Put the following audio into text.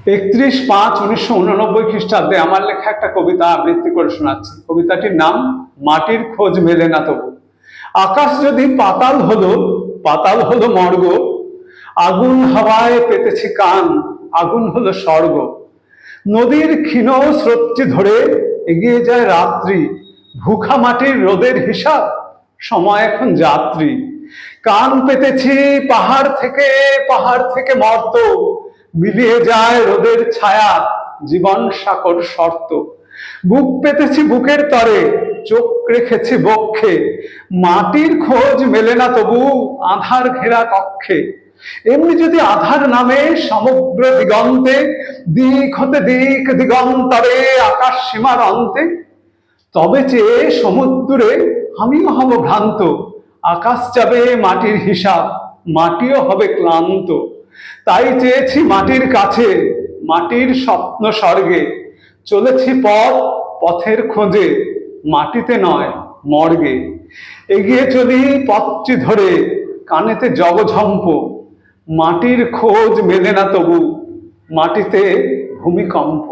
31/5/1989 খ্রিস্টাব্দে আমার লেখা একটা কবিতা আবৃত্তি করে শোনাচ্ছি। কবিতাটির নাম মাটির খোঁজ মেলে না তবু। আকাশ যদি পাতাল হলো, পাতাল হলো মর্গ, আগুন হাওয়ায় পেতেছি কান, আগুন হলো স্বর্গ। নদীর ক্ষীণ স্রোতটি ধরে এগিয়ে যায় রাত্রি, ভুখা মাটির রোদের হিসাব, সময় এখন যাত্রী। কান পেতেছি পাহাড় থেকে মর্ত, মিলিয়ে যায় রোদের ছায়া, জীবন সাকর শর্ত। বুক পেতেছি বুকের তরে, চোখ রেখেছি বক্ষে, মাটির খোঁজ মেলে না তবু আধার ঘেরা কক্ষে। এমনি যদি আধার নামে সমগ্র দিগন্তে, দিক হতে দিক দিগন্তরে আকাশ সীমার অন্তে, তবে চেয়ে সমুদ্রে আমিও হব ভ্রান্ত। আকাশ চাবে মাটির হিসাব, মাটিও হবে ক্লান্ত। তাই চেয়েছি মাটির কাছে, মাটির স্বপ্ন স্বর্গে, চলেছি পথের খোঁজে, মাটিতে নয় মর্গে। এগিয়ে চলি পথটি ধরে, কানেতে জগঝম্প, মাটির খোঁজ মেলে না তবু, মাটিতে ভূমিকম্প।